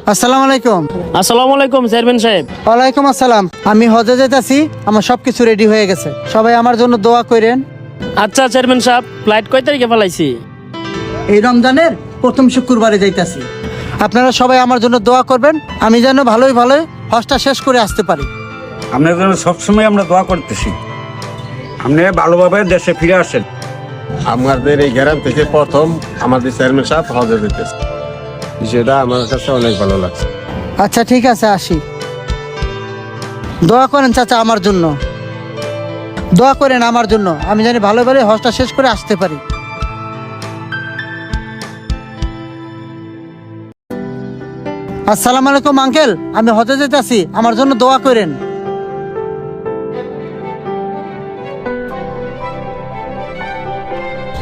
আসসালামু আলাইকুম। আসসালামু আলাইকুম চেয়ারম্যান সাহেব। ওয়ালাইকুম আসসালাম। আমি হজে যেতেছি, আমার সবকিছু রেডি হয়ে গেছে, সবাই আমার জন্য দোয়া করেন। আচ্ছা চেয়ারম্যান সাহেব, ফ্লাইট কয় তারিখে ফেলাইছি? এই রমজানের প্রথম শুক্রবারে যাইতাছি। আপনারা সবাই আমার জন্য দোয়া করবেন, আমি যেন ভালোই হজটা শেষ করে আসতে পারি। আপনার জন্য সবসময় আমরা দোয়া করতেছি, আপনি ভালোভাবে দেশে ফিরে আসেন। আমাদের এই গ্রাম থেকে প্রথম আমাদের চেয়ারম্যান সাহেব হজে যেতেছে, সেটা আমার কাছে অনেক ভালো লাগছে। আচ্ছা ঠিক আছে, আসি। দোয়া করেন চাচা আমার জন্য, দোয়া করেন আমার জন্য, আমি জানি ভালো হজটা শেষ করে আসতে পারি। আসসালামু আলাইকুম আঙ্কেল, আমি হজে যেতেছি, আমার জন্য দোয়া করেন।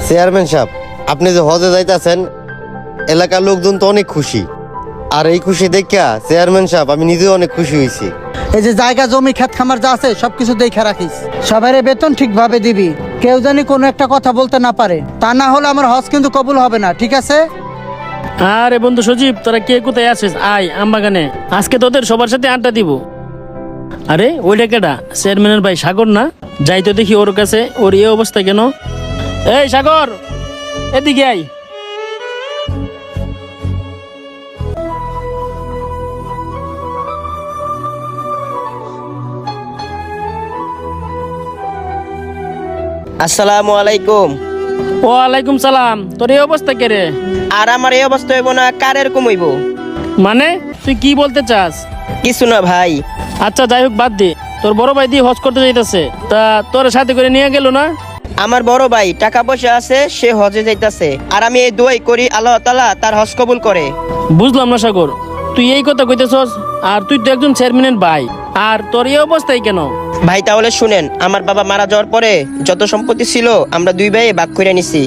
চেয়ারম্যান সাহেব, আপনি যে হজে যাইতেছেন, এলাকার লোকজন তো অনেক খুশি। আর এই খুশি দেখা চেয়ারম্যান সাহেব আমি নিজেও অনেক খুশি হয়েছি। এই যে জায়গা জমি ক্ষেত খামার যা আছে সবকিছু দেখে রাখিস, সবাই বেতন ঠিকভাবে দিবি, কেউ জানি কোনো একটা কথা বলতে না পারে, তা না হলে আমার হজ কিন্তু কবুল হবে না, ঠিক আছে? আরে বন্ধু সজীব, তোরা কে কোথায় আছিস? আয় আমবাগানে, আজকে তোদের সবার সাথে আড্ডা দিব। আরে ওইটা কেডা? চেয়ারম্যানের ভাই সাগর না? যাই তো দেখি ওর কাছে, ওর এই অবস্থা কেন? এই সাগর, এদিকে আয়। আসসালামু আলাইকুম। ওয়ালাইকুম সালাম। তোর এই অবস্থা কে রে? আর আমার এই অবস্থা হইব না, কার এরকম হইব? মানে তুই কি বলতে চাস? কিছু না ভাই। আচ্ছা যাই হোক, বাদ দে। তোর বড় ভাই দিয়ে হজ করতে যাইতেছে, তা তোর সাথে করে নিয়ে গেল না? আমার বড় ভাই টাকা পয়সা আছে, সে হজে যাইতাছে, আর আমি এই দোয়াই করি আল্লাহ তাআলা তার হজ কবুল করে। বুঝলাম না সাগর, তুই এই কথা কইতেছস? আর তুই তো একজন চেয়ারম্যানের ভাই, আর তোর এই অবস্থায় কেন? ভাই তাহলে শুনেন, আমার বাবা মারা যাওয়ার পরে যত সম্পত্তি ছিল আমরা দুই ভাই ভাগ করে নিছি।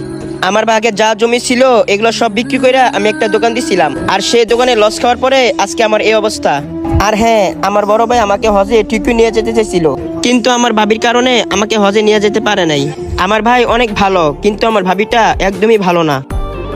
আমার ভাগে যা জমি ছিল এগুলো সব বিক্রি করে আমি একটা দোকান দিছিলাম, আর সেই দোকানে লস খাওয়ার পরে আজকে আমার এই অবস্থা। আর হ্যাঁ, আমার বড় ভাই আমাকে হজে ঠিকই নিয়ে যেতে চাইছিল, কিন্তু আমার ভাবির কারণে আমাকে হজে নিয়ে যেতে পারে নাই। আমার ভাই অনেক ভালো, কিন্তু আমার ভাবিটা একদমই ভালো না।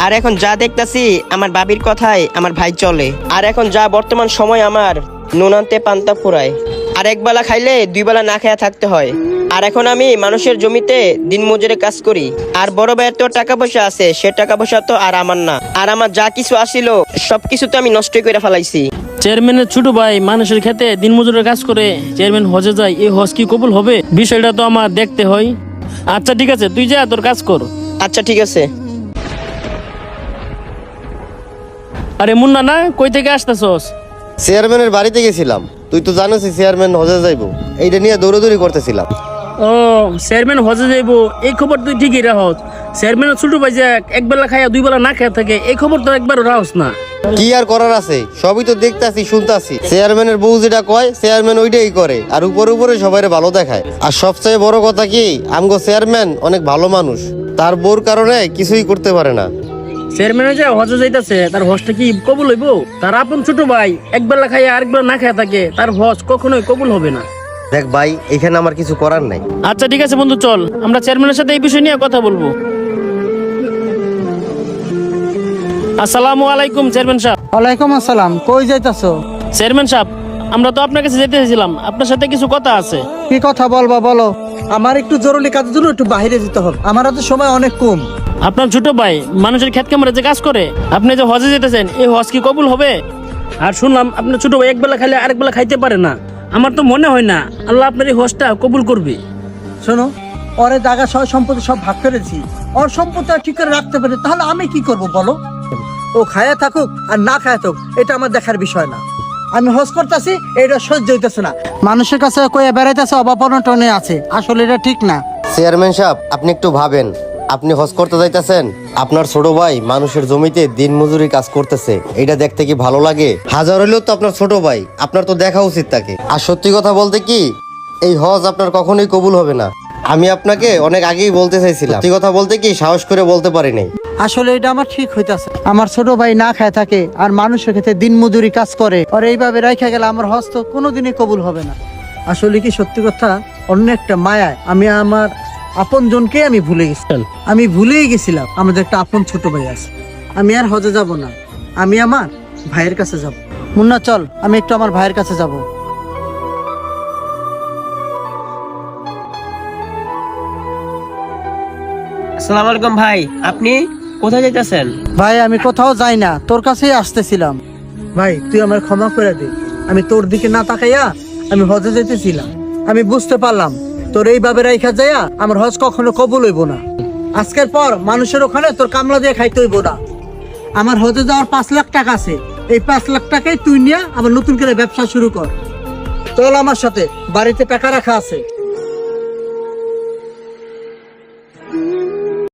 আর এখন যা দেখতাছি আমার ভাবির কথায় আমার ভাই চলে। আর এখন যা বর্তমান সময় আমার নুন আনতে পান্তা ফুরায়, আর একবেলা খাইলে দুই বেলা না খেয়ে থাকতে হয়। আর এখন আমি মানুষের জমিতে দিন মজুরে কাজ করি, আর বড় ভাইয়ের তো টাকা পয়সা আছে, সে টাকা পয়সা তো আর আমার না। আর আমার যা কিছু আসিল সবকিছু তো আমি নষ্ট করে ফেলাইছি। চেয়ারম্যানের ছোট ভাই মানুষের খেতে দিনমজুরের কাজ করে চেয়ারম্যান হজে যায়, এই হজ কি কবুল হবে? বিষয়টা তো আমার দেখতে হয়। আচ্ছা ঠিক আছে, তুই যা, তোর কাজ কর। আচ্ছা ঠিক আছে। আরে মুন্না না, কই থেকে আসতেছস? চেয়ারম্যানের বাড়িতে গেছিলাম, তুই তো জানিস চেয়ারম্যান হজে যাইবো, এইটা নিয়ে দৌড়াদৌড়ি করতেছিলাম। ও, চেয়ারম্যান হজে যাইবো, এই খবর তুই ঠিকই রাহস। চেয়ারম্যানের ছোট ভাই যে একবেলা খাইয়া দুই বেলা না খেয়ে থাকে, এই খবর তো একবার রাহস না। কি আর করার আছে, সবই তো দেখতাছি শুনতাছি। চেয়ারম্যানের বউ যেটা কয় চেয়ারম্যান ওইটাই করে, আর উপরে উপরে সবাই ভালো দেখায়। আর সবচেয়ে বড় কথা কি, আমগো চেয়ারম্যান অনেক ভালো মানুষ, তার বউর কারণে কিছুই করতে পারে না। চেয়ারম্যান যে হজে যাইতাছে, তার হজটা কি কবুল হইব? তার আপন ছোট ভাই একবেলা খাইয়া আরেকবেলা না খেয়ে থাকে, তার হজ কখনোই কবুল হবে না। দেখ ভাই, এখানে আমার কিছু করার নাই। আচ্ছা ঠিক আছে বন্ধু, চল আমরা চেয়ারম্যানের সাথে এই বিষয় নিয়ে কথা বলবো। আসসালামু আলাইকুম চেয়ারম্যান সাহেব। ওয়ালাইকুম আসসালাম। কই যাইতাছো? চেয়ারম্যান সাহেব, আমরা তো আপনার কাছে যেতে চাইছিলাম, আপনার সাথে কিছু কথা আছে। কি কথা বলবা বলো? আমার একটু জরুরি কাজের জন্য একটু বাইরে যেতে হবে, আমার হাতে সময় অনেক কম। আপনার ছোট ভাই মানুষের ক্ষেত খামারে যে কাজ করে, আপনি যে হজে যেতেছেন, এই হজ কি কবুল হবে? আর শুনলাম আপনার ছোট ভাই একবেলা খাইলে আরেকবেলা খাইতে পারে না। আমার তো মনে হয় না আল্লাহ আপনার এই হজটা কবুল করবে। শোনো, ওরে জায়গা সহ সম্পত্তি সব ভাগ করেছি, ওর সম্পত্তি আর ঠিক করে রাখতে পারে, তাহলে আমি কি করব বলো? ও খায়া থাকুক আর না খায়া থাকুক, এটা আমার দেখার বিষয় না। আমি হজ করতেছি, এটা সহ্য হইতেছে না। মানুষের কাছে কয়ে বেড়াইতেছে অভাব অনটনে আছে, আসলে এটা ঠিক না। চেয়ারম্যান সাহেব, আপনি একটু ভাবেন, আপনি হজ করতে যাইতেছেন, আপনার ছোট ভাই মানুষের জমিতে দিন মজুরি কাজ করতেছে, এটা দেখতে কি ভালো লাগে? হাজার হইলেও তো আপনার ছোট ভাই, আপনার তো দেখা উচিত তাকে। আর সত্যি কথা বলতে কি, এই হজ আপনার কখনোই কবুল হবে না। আমি আপনাকে অনেক আগেই বলতে চাইছিলাম, সত্যি কথা বলতে কি সাহস করে বলতে পারি নাই। আসলে এটা আমার ঠিক হইতাছে, আমার ছোট ভাই না খায় থাকে আর মানুষের ক্ষেত্রে দিন মজুরি কাজ করে, আর এইভাবে রাখা গেলে আমার হজ তো কোনোদিনই কবুল হবে না। আসলে কি সত্যি কথা, অন্য একটা মায়ায় আমি আমার আপন জনকে আমি ভুলে গেছি। আমি ভুলেই গেছিলাম আমাদের একটা আপন ছোট ভাই আছে। আমি আর হজে যাব না, আমি আমার ভাইয়ের কাছে যাব। মুন্না চল, আমি একটু আমার ভাইয়ের কাছে যাব। আসসালামু আলাইকুম ভাই, আপনি কোথায় যাইতেছেন? ভাই আমি কোথাও যাই না, তোর কাছেই আসতেছিলাম। ভাই তুই আমার ক্ষমা করে দে, আমি তোর দিকে না তাকাইয়া আমি হজে যেতেছিলাম। আমি বুঝতে পারলাম তোর এইভাবে রাইখা যাইয়া আমার হজ কখনো কবুল হইব না। আজকের পর মানুষের ওখানে তোর কামলা দিয়ে খাইতে হইব না। আমার হজে যাওয়ার 5 লাখ টাকা আছে, এই 5 লাখ টাকাই তুই নিয়ে আবার নতুন করে ব্যবসা শুরু কর। চল আমার সাথে, বাড়িতে টাকা রাখা আছে।